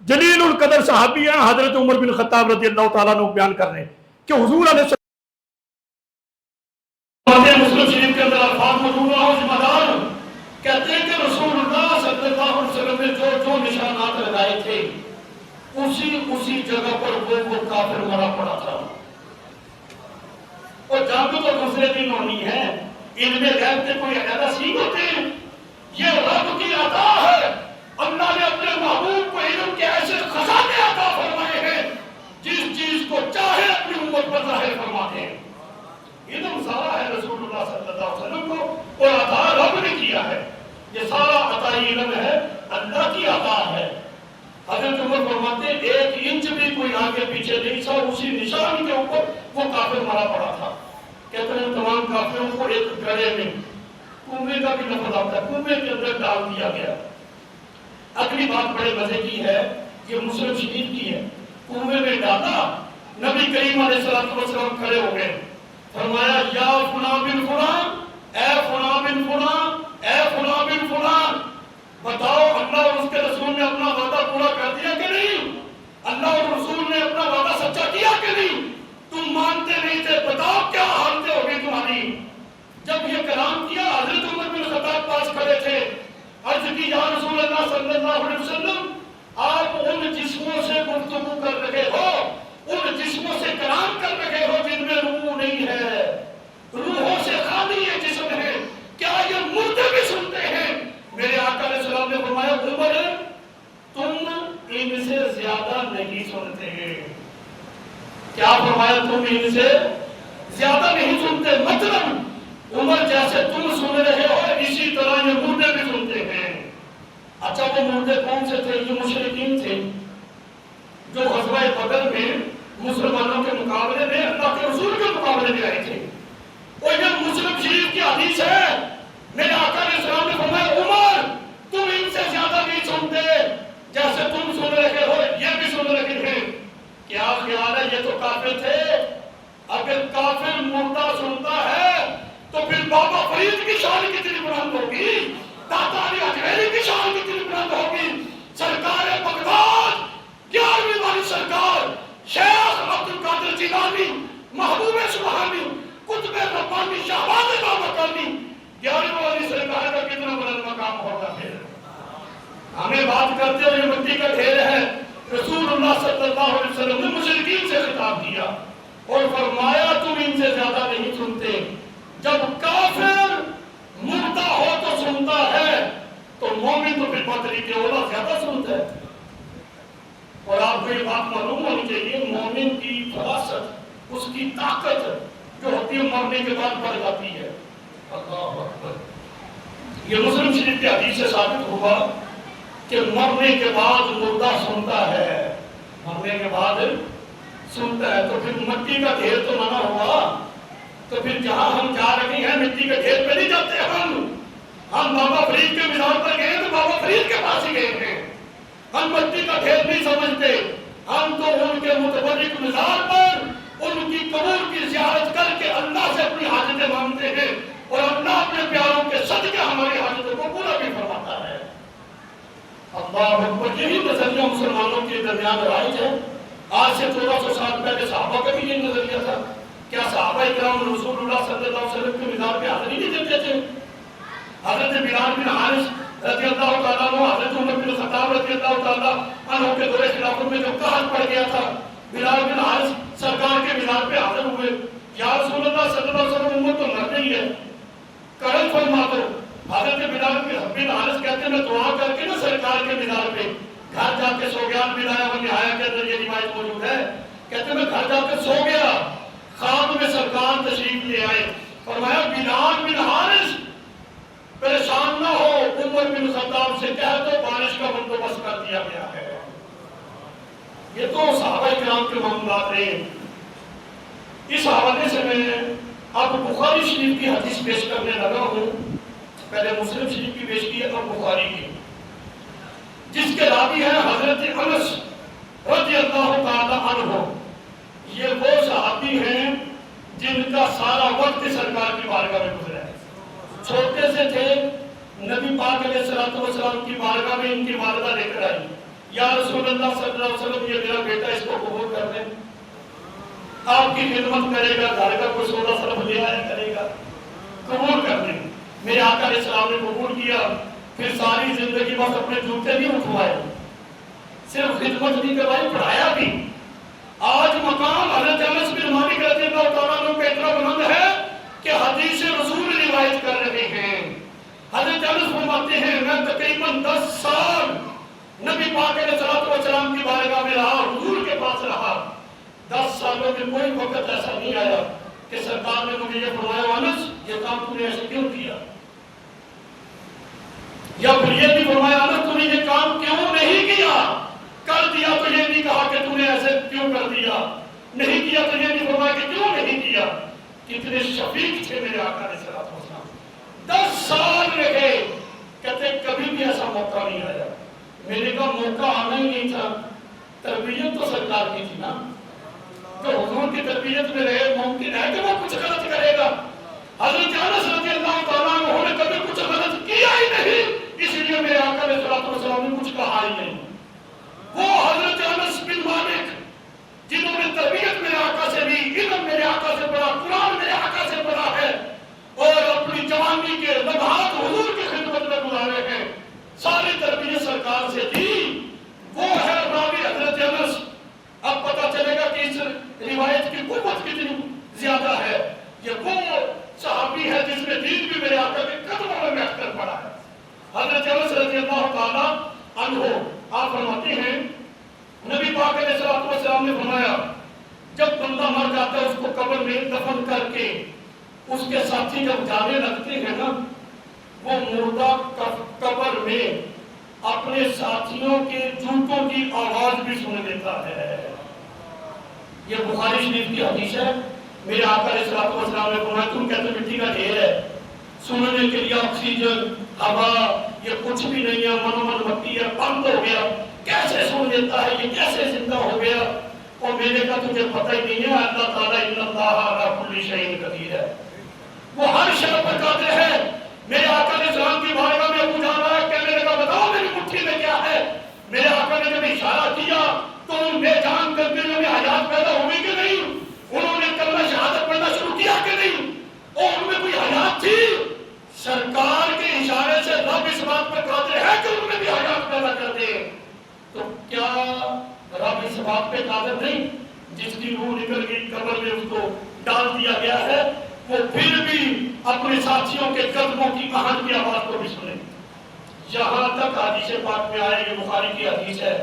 جلیل القدر صحابی ہیں حضرت عمر بن خطاب رضی اللہ تعالیٰ عنہ بیان کر رہے ہیں کہ حضور علیہ السلام مسلم شریف کے اندر الفاظ موجود رہا ہوں، ذمہ دار کہتے ہیں کہ رسول اللہ صلی اللہ علیہ وسلم نے جو جو نشانات لگائے تھے اسی جگہ پر وہ کافر مرا پڑا تھا۔ اور جنگ تو دوسرے دن ہونی ہے، علم غیب کے کوئی علیحدہ سین ہوتے ہیں؟ یہ رب کی عطا ہے۔ اللہ نے اپنے محبوب کو علم کے ایسے خزانے عطا فرمائے ہیں جس چیز کو چاہے اپنی امت پر ظاہر فرماتے ہیں۔ علم سارا ہے رسول اللہ صلی اللہ علیہ وسلم کو، اور عطا رب نے کیا ہے۔ یہ سارا عطائی علم ہے، اللہ کی عطا ہے۔ حضرت عمر فرماتے ہیں ایک انچ بھی کوئی آگے پیچھے نہیں تھا، اسی نشان کے اوپر وہ کافر مرا پڑا تھا۔ کہتے ہیں تمام کافروں کو ایک گڑھے میں، کنویں کا بھی لفظ آتا ہے، کنویں کے اندر ڈال دیا گیا۔ اگلی بات بڑے مزے کی ہے، یہ مسلم شریف کی ہے۔ کنویں میں ڈالا، نبی کریم علیہ الصلوۃ والسلام کھڑے ہو گئے، فرمایا یا فلاں بن فلاں، اے فلاں بن فلاں، اے فلاں بن فلاں، بتاؤ اللہ اور اس کے رسول نے اپنا وعدہ پورا کر دیا کہ نہیں؟ اللہ اور رسول نے اپنا وعدہ سچا کیا کہ نہیں؟ تم مانتے نہیں تھے، بتاؤ کیا حالتیں ہو گئی تمہاری؟ جب یہ کلام کیا حضرت عمر بن خطاب پاس کھڑے تھے، عرض کی یا رسول اللہ صلی اللہ علیہ وسلم، آپ ان جسموں سے گفتگو کر رہے ہو، ان جسموں سے کلام کر رہے ہو جن میں روح نہیں ہے، روحوں سے خالی یہ جسم ہے، کیا یہ مردے بھی سنتے ہیں؟ میرے آقا علیہ السلام نے فرمایا عمر تم ان سے زیادہ نہیں سنتے ہیں۔ کیا فرمایا؟ تم ان سے زیادہ نہیں سنتے۔ مطلب عمر جیسے تم سن رہے ہو اسی طرح یہ مردے بھی سنتے ہیں۔ اچھا وہ مردے کون سے تھے؟ جو مشرکین تھے، جو غزوہ بدر میں مسلمانوں کے مقابلے میں اللہ کے رسول کے مقابلے میں آئے تھے۔ اور یہ مسلم شریف کی حدیث ہے، میرے آقا علیہ السلام نے فرمایا عمر تم ان سے زیادہ نہیں سنتے، جیسے تم سن رہے ہو یہ بھی سن رہے ہیں۔ کیا خیال ہے؟ یہ تو کافر تھے۔ اگر کافر مردہ سنتا ہے تو پھر بابا فرید کی شان کتنی بلند ہوگی، داتا علی حجویری کی شان کتنی بلند ہوگی، سرکار بغداد 11ویں والی سرکار شیخ عبد القادر جیلانی، محبوب سبحانی، قطب ربانی، شہباز بابکرنی 11ویں والی سرکار کا کتنا بلند مقام ہوتا ہے۔ ہمیں بات کرتے ہوئے مٹی کا ڈھیر ہے۔ رسول اللہ صلی اللہ علیہ وسلم نے مشرکین سے خطاب کیا اور فرمایا تم ان سے زیادہ نہیں سنتے۔ جب کافر مردہ ہو تو سنتا ہے تو مومن تو پھر بدری کے اولا زیادہ سنتا ہے۔ اور آپ کو یہ بات معلوم ہونی چاہیے، مومن کی فراست، اس کی طاقت جو ہوتی ہے مرنے کے بعد بڑھ جاتی ہے۔ اللہ اکبر۔ یہ مسلم شریف کی حدیث سے ثابت ہوا کہ مرنے کے بعد مردہ سنتا ہے، مرنے کے بعد سنتا ہے۔ تو پھر مٹی کا ڈھیر تو منع ہوا، تو پھر جہاں ہم جا رہے ہیں مٹی کے ڈھیر پہ نہیں جاتے ہم بابا فرید کے مزار پر گئے تو بابا فرید کے پاس ہی گئے ہیں۔ ہم مٹی کا ڈھیر نہیں سمجھتے، ہم تو ان کے متبرک مزار پر ان کی قبر کی زیارت کر کے اللہ سے اپنی حاجتیں مانگتے ہیں، اور اللہ اپنے پیاروں کے صدقے ہماری حاجتوں کو پورا بھی فرماتا ہے۔ اللہ اکبر۔ یہی نظریہ مسلمانوں کے درمیان رائج ہے۔ آج سے 1400 سال پہلے صحابہ کا بھی یہ نظریہ تھا۔ کیا صحابہ کرام رسول اللہ صلی اللہ علیہ وسلم کے مزار پہ حاضری نہیں دیتے تھے؟ حضرت بلال بن حارث رضی اللہ تعالیٰ عنہ، حضرت عمر بن خطاب رضی اللہ تعالیٰ عنہ کے دور خلافت میں جب قحط پڑ گیا تھا، بلال بن حارث سرکار کے مزار پہ حاضر ہوئے۔ یا رسول اللہ صلی اللہ علیہ وسلم، امت تو مر گئی ہے، کرم فرما دو۔ حضرت بلال بن حارث کہتے ہیں میں دعا کر کے نا سرکار کے مزار پہ گھر جا کے سو گیا۔ بلایا و نہایا کے اندر یہ روایت موجود ہے، کہتے ہیں میں گھر جا کے سو گیا، خواب میں سرکار تشریف لے آئے، فرمایا بلال بن حارث پریشان نہ ہو، عمر بن خطاب سے کہہ دو بارش کا بندوبست کر دیا گیا ہے۔ یہ تو صحابہ کرام کے معاملات رہے ہیں۔ اس حوالے سے میں اب بخاری شریف کی حدیث پیش کرنے لگا ہوں۔ پہلے مسلم شریف کی پیش کی ہے اور بخاری کی، جس کے راوی ہیں حضرت انس رضی اللہ تعالی عنہ۔ یہ وہ صحابی ہیں جن کا سارا وقت سرکار کی بارگاہ میں گزرا ہے۔ چھوٹے سے تھے، نبی پاک علیہ السلام کی بارگاہ میں ان کی والدہ لے کر آئی، یا رسول اللہ صلی اللہ علیہ وسلم یہ میرا بیٹا، اس کو قبول کر دیں، آپ کی خدمت کرے گا، گھر کا کوئی سونا صرف لے آیا کرے گا، قبول کر دیں۔ میرے آقا علیہ السلام نے قبول کیا۔ پھر ساری زندگی بس اپنے جوتے نہیں اٹھوائے، صرف خدمت نہیں کروائی، پڑھایا بھی۔ آج مقام حضرت انس بن مالک رضی اللہ تعالیٰ عنہ کا اتنا بلند ہے کہ حدیث رسول روایت کر رہے ہیں۔ حضرت انس فرماتے ہیں میں تقریباً 10 سال نبی پاک علیہ السلام کی بارگاہ میں رہا، حضور کے پاس رہا۔ 10 سالوں میں کوئی وقت ایسا نہیں آیا کہ سرکار نے مجھے یہ فرمایا انس یہ کام تم نے ایسے کیوں کیا، یا پھر یہ بھی فرمایا انس تم نے یہ کام کیوں نہیں کیا، کر دیا تو یہ نہیں کہا کہ تم نے ایسے کیوں کر دیا، نہیں کیا تو یہ نہیں فرمایا کہ کیوں نہیں کیا۔ کتنے شفیق تھے میرے آقا علیہ السلام۔ 10 سال رہے، کہتے کبھی بھی ایسا موقع نہیں آیا۔ میرے کا موقع آنا ہی نہیں تھا، تربیت تو سرکار کی تھی نا، تو حضور کی تربیت میں رہے، ممکن ہے کہ وہ کچھ غلط کرے گا۔ حضرت انس رضی اللہ تعالیٰ عنہ نے کبھی کچھ غلط کیا ہی نہیں، اس لیے میرے آقا علیہ السلام نے کچھ کہا ہی نہیں۔ وہ حضرت انس بن مالک جنہوں نے تربیت میرے آقا سے لی، علم میرے آقا سے پڑھا، قرآن میرے آقا سے پڑھا ہے، اور اپنی جوانی کے لمحات حضور کی خدمت میں گزارے ہیں، ساری تربیت سرکار سے دی، وہ ہے راوی حضرت انس۔ اب پتہ چلے گا کہ اس روایت کی قوت کتنی زیادہ ہے۔ یہ وہ صحابی ہے جس میں دین بھی میرے آقا کے قدموں میں بیٹھ کر پڑا ہے۔ حضرت انس رضی اللہ تعالیٰ عنہ آپ فرماتے ہیں نبی پاک علیہ السلام نے فرمایا جب بندہ مر جاتا ہے اس کو قبر میں دفن کر کے اس کے ساتھی جب جانے لگتے ہیں نا، وہ مردہ قبر میں اپنے ساتھیوں کے جوتوں کی آواز بھی سن لیتا ہے۔ یہ بخاری شریف کی حدیث ہے۔ میرے آقا علیہ الصلوۃ والسلام نے فرمایا تم کہتے ہو مٹی کا ڈھیر ہے، سننے کے لیے آکسیجن، ہوا، یہ کچھ بھی نہیں ہے، من من مٹی ہے، بند ہو گیا، کیسے سن لیتا ہے، یہ کیسے زندہ ہو گیا؟ اور میں نے کہا تجھے پتہ ہی نہیں ہے اللہ تعالیٰ ان اللہ علی کل شیء قدیر ہے، وہ ہر شے پر قادر ہے۔ میرے آقا علیہ السلام کی بارگاہ میں ابو جان آیا کہ میرے کہا بتاؤ میری مٹھی میں کیا ہے؟ میرے آقا نے جب اشارہ کیا تو ان بے جان کرتے میں حیات پیدا ہوئی کہ نہیں؟ انہوں نے کلمہ شہادت پڑھنا شروع کیا کہ نہیں؟ اور ان میں کوئی حیات تھی؟ سرکار کے اشارے سے رب اس بات پر قادر ہے کہ ان میں بھی حیات پیدا کر دے۔ تو کیا رب اس بات پہ قادر نہیں؟ جس کی روح نکل گئی قبر میں اس کو ڈال دیا گیا ہے، وہ پھر بھی اپنے ساتھیوں کے قدموں کی آہٹ کی آواز کو بھی سنے۔ یہاں تک حدیث پاک میں آئے، یہ بخاری کی حدیث ہے،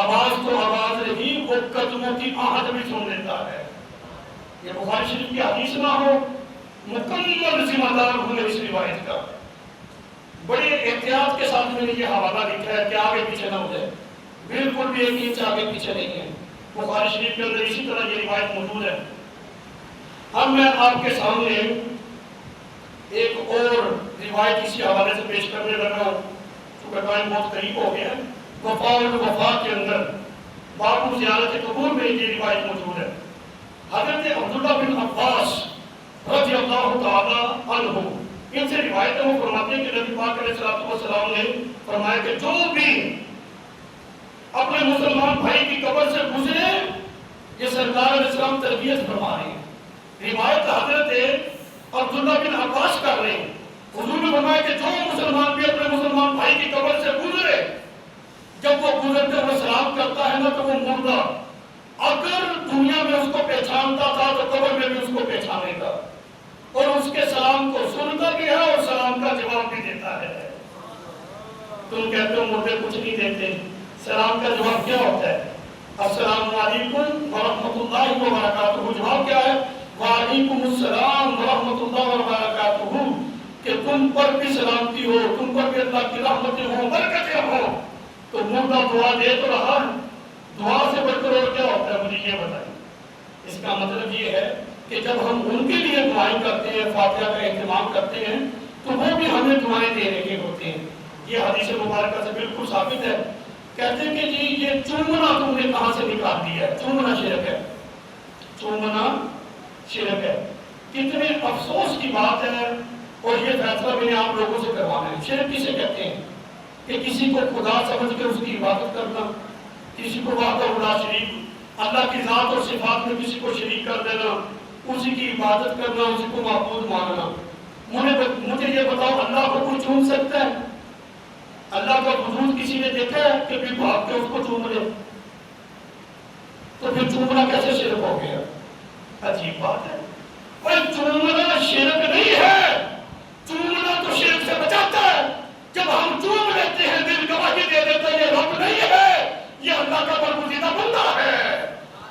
آواز تو آواز نہیں، وہ قدموں کی آہٹ بھی سن لیتا ہے۔ یہ بخاری شریف کی حدیث نہ ہو، مکمل ذمہ دار ہوں اس روایت کا۔ بڑے احتیاط کے ساتھ میں نے یہ حوالہ لکھا ہے کہ آگے پیچھے نہ ہو جائے، بالکل بھی ایک انچ آگے پیچھے نہیں ہے۔ بخاری شریف کے اندر اسی طرح یہ روایت موجود ہے۔ اب میں آپ کے سامنے ایک اور روایت اسی حوالے سے پیش کرنے لگا ہوں، چونکہ ٹائم بہت قریب ہو گیا ہے۔ وفا الوفا کے اندر باب زیارت قبور میں یہ روایت موجود ہے۔ حضرت عبداللہ بن عباس رضی اللہ تعالی عنہ ان سے روایت ہے، وہ فرماتے ہیں کہ نبی پاک علیہ الصلوۃ والسلام نے فرمایا کہ جو بھی اپنے مسلمان بھائی کی قبر سے گزرے، یہ سرکار علیہ السلام تربیت فرما رہے ہیں۔ روایت حضرت عبداللہ بن عباس کر رہے ہیں، حضور نے فرمایا کہ جو مسلمان بھی اپنے مسلمان بھائی کی قبر سے گزرے، جب وہ گزرتے ہوئے سلام کرتا ہے نا تو وہ مردہ اگر دنیا میں اس کو پہچانتا تھا تو قبر میں بھی اس کو پہچانے گا، اور اس کے سلام کو سنتا بھی ہے اور سلام کا جواب بھی دیتا ہے۔ تم کہتے ہو مردے کچھ نہیں دیتے، سلام کا جواب کیا ہوتا ہے؟ السلام علیکم ورحمۃ اللہ وبرکاتہ۔ جواب کیا ہے؟ وعلیکم السلام ورحمۃ اللہ وبرکاتہ، کہ تم پر بھی سلامتی ہو، تم پر بھی اللہ کی رحمتیں ہوں، برکتیں ہوں۔ تو مردہ دعا دے تو رہا، دعا سے بڑھ کر اور کیا ہوتا ہے مجھے یہ بتائیں۔ اس کا مطلب یہ ہے کہ جب ہم ان کے لیے دعائیں کرتے ہیں، فاتحہ کا اہتمام کرتے ہیں، تو وہ بھی ہمیں دعائیں دینے کے ہوتے ہیں۔ یہ حدیث مبارکہ سے بالکل ثابت ہے۔ کہتے ہیں کہ جی یہ چومنا تم نے کہاں سے نکال دیا ہے؟ چومنا شرک ہے، چومنا شرک ہے۔ کتنے افسوس کی بات ہے، اور یہ فیصلہ میں نے آپ لوگوں سے کروانا ہے۔ شرک کسے کہتے ہیں؟ کہ کسی کو خدا سمجھ کر اس کی عبادت کرنا، کسی کو وحدہ لا شریک، اللہ کی ذات اور صفات میں کسی کو شریک کر دینا، اسی کی عبادت کرنا، اسی کو معبود ماننا۔ مجھے یہ بتاؤ اللہ کو کوئی چوم سکتا ہے؟ اللہ کا وجود کسی نے دیکھا ہے کہ بھی بھاگ کے اس کو چوم لے؟ تو پھر چومنا کیسے شرک ہو گیا؟ عجیب بات ہے۔ کوئی چومنا شرک نہیں ہے، چومنا تو شرک سے بچاتا ہے۔ جب ہم چوم لیتے ہیں دل گواہی دے دیتا ہے یہ رب نہیں ہے، یہ اللہ کا برگزیدہ بندہ ہے،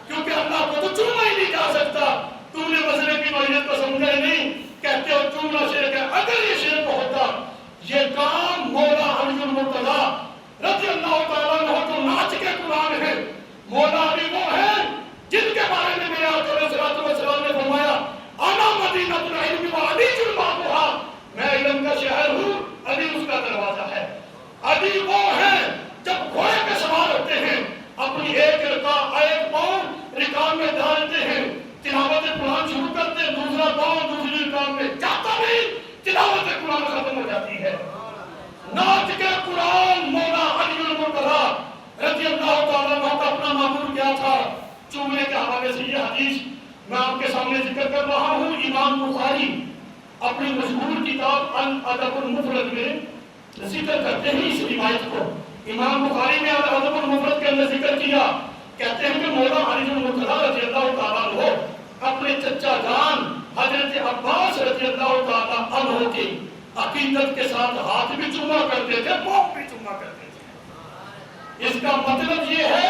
کیونکہ اللہ کو تو چوما ہی نہیں جا سکتا۔ تم نے مسئلے کی نوعیت کو سمجھا ہی نہیں، کہتے ہو چومنا شرک ہے۔ اگر یہ شرک ہوتا، یہ کام مولا علی المرتضیٰ رضی اللہ تعالیٰ عنہ جو ناچ کے قرآن ہے، مولا علی وہ ہیں جن کے بارے میں میرے آقا علیہ الصلوۃ والسلام نے فرمایا انا مدینہ العلم وعلی بابھا، میں علم کا شہر ہوں، علی اس کا دروازہ ہے۔ علی وہ ہیں جب گھوڑے پہ سوار ہوتے ہیں، اپنی ایک پاؤں رکاب میں ڈالتے ہیں، تلاوت قرآن شروع کرتے ہیں، دوسرا پاؤں دوسری رکاب میں جاتا نہیں، تلاوت قرآن ختم ہو جاتی ہے۔ ناچ کے قرآن مولا علی المرتضیٰ رضی اللہ تعالیٰ عنہ کا اپنا معمول کیا تھا؟ چومنے کے حوالے سے یہ حدیث میں آپ کے سامنے ذکر کر رہا ہوں۔ امام بخاری اپنی مشہور کتاب الادب المفرد میں ذکر کرتے ہیں اس روایت کو۔ امام بخاری نے الادب المفرد کے اندر ذکر کیا، کہتے ہیں کہ مولا علی المرتضیٰ رضی اللہ تعالیٰ عنہ اپنے چچا جان حضرت عباس رضی اللہ تعالیٰ عنہ کی عقیدت کے ساتھ ہاتھ بھی چوما کرتے تھے، پاؤں بھی چوما کرتے تھے۔ اس کا مطلب یہ ہے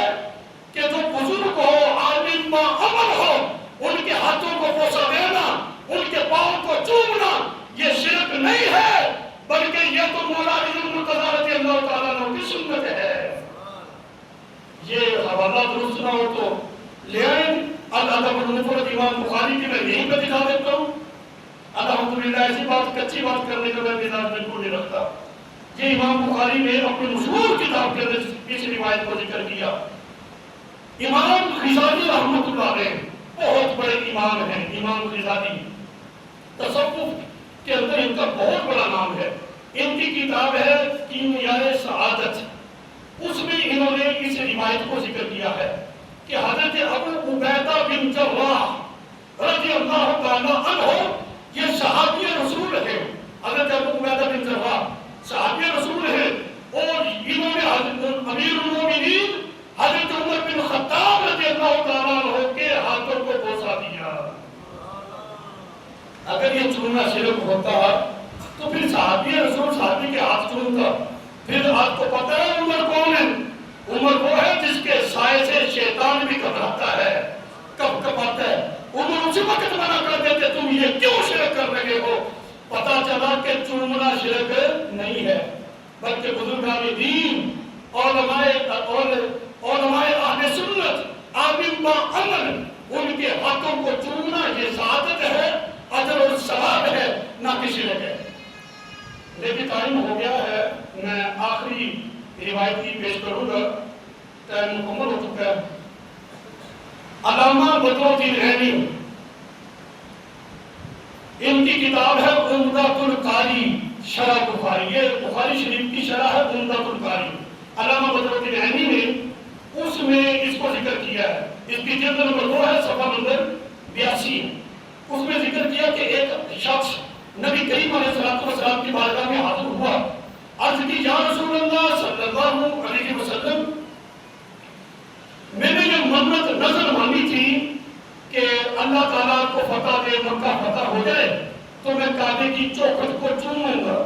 کہ جو بزرگ ہو، عالم با عمل ہو، ان کے ہاتھوں کو بوسہ دینا ان کے پاؤں کو چومنا یہ شرک نہیں ہے، بلکہ یہ تو مولا علی المرتضیٰ رضی اللہ تعالیٰ عنہ کی سنت ہے۔ یہ حوالہ درست نہ ہو تو لے آئیں، الادب المفرد امام بخاری کی میں یہیں پہ دکھا دیتا ہوں۔ الحمدللہ ایسی بات کچی بات کرنے کا میں مزاج بالکل نہیں رکھتا۔ یہ امام بخاری نے اپنی مشہور کتاب کے اندر اس روایت کو ذکر کیا۔ امام غزالی رحمۃ اللہ علیہ بہت بڑے امام ہیں، امام غزالی تصوف کے اندر ان کا بہت بڑا نام ہے۔ ان کی کتاب ہے کیمیائے سعادت، اس میں انہوں نے اس روایت کو ذکر کیا ہے کہ حضرت ابو عبیدہ بن جراح رضی اللہ تعالیٰ عنہ یہ صحابی رسول ہے۔ حضرت ابو عبیدہ بن جراح صحابی رسول ہے، اور انہوں نے امیر المومنین حضرت عمر بن خطاب رضی اللہ تعالیٰ عنہ کے ہاتھوں کو بوسا دیا۔ اگر یہ چومنا شرک ہوتا تو پھر صحابی رسول صحابی کے ہاتھ چومتا۔ پھر آپ کو پتہ ہے عمر کون ہے؟ عمر وہ ہے جس کے سائے سے شیطان بھی گھبراتا ہے، کب کپاتا ہے۔ عمر اسی وقت منع کر دیتے تم یہ کیوں شرک کر رہے ہو؟ پتا چلا کہ چومنا شرک نہیں ہے، بلکہ بزرگان دین علماء اہل سنت عالم با عمل ان کے ہاتھوں کو چومنا یہ سعادت ہے، اجر اور ثواب ہے، نہ کہ شرک ہے۔ لیکن ٹائم ہو گیا ہے، میں آخری روایت کی پیش کروں گا، ٹائم مکمل ہو چکا ہے۔ علامہ بدر الدین عینی ان کی کتاب ہے عمدۃ القاری شرح بخاری، یہ بخاری شریف کی شرح ہے عمدۃ القاری۔ علامہ بدر الدین عینی نے اس میں اس کو ذکر کیا ہے، اس کی جلد نمبر 2 ہے، صفحہ نمبر 82۔ اس میں ذکر کیا کہ ایک شخص نبی کریم علیہ السلام کی بارگاہ میں حاضر ہوا، عرض کی یا رسول اللہ صلی اللہ علیہ وسلم، میں نے یہ منت نظر مانی تھی کہ اللہ تعالیٰ کو فتح دے، مکہ فتح ہو جائے تو میں کعبے کی چوکھٹ کو چوموں گا۔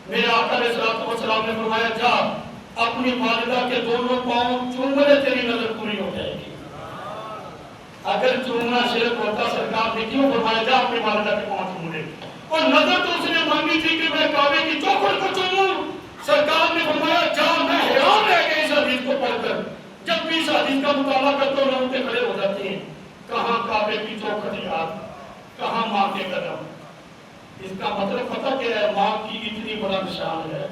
میرے آقا علیہ السلام نے فرمایا جا اپنی والدہ کے دونوں پاؤں چوم لے، تیری نظر پوری ہو جائے گی۔ اگر چومنا شرک ہوتا سرکار نے کیوں فرمایا جا اپنی والدہ کے پاؤں چوم لے؟ اور نظر تو اس نے مانگی تھی کہ میں کعبے کی چوکھٹ کو چوموں، سرکار نے فرمایا جا۔ میں حیران رہ گیا اس حدیث کو پڑھ کر، جب بھی اس حدیث کا مطالعہ کرتے ہوں لوگ کھڑے ہو جاتے ہیں، کہاں کعبے کی چوکھٹ یاد، کہاں ماں کے قدم۔ اس کا مطلب پتہ کیا ہے؟ ماں کی اتنی بڑا نشان ہے۔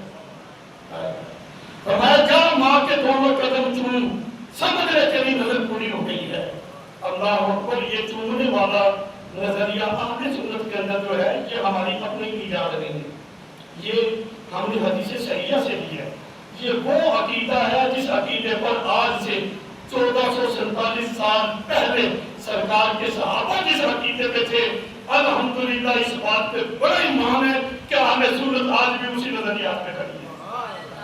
فرمایا جا ماں کے دونوں قدم چوم، سمجھ لے تیری نظر پوری ہو گئی ہے۔ اللہ اکبر۔ یہ چومنے والا نظریہ اہل سنت کے اندر جو ہے یہ ہماری اپنی ایجاد نہیں ہے، یہ ہم نے حدیث صحیحہ سے لی ہے۔ یہ وہ عقیدہ ہے جس عقیدے پر آج سے 1447 سال پہلے سرکار کے صحابہ جس عقیدے پہ تھے، الحمدللہ اس بات پہ بڑا ایمان ہے کہ اہل سنت آج بھی اسی نظریات پہ کھڑی ہے۔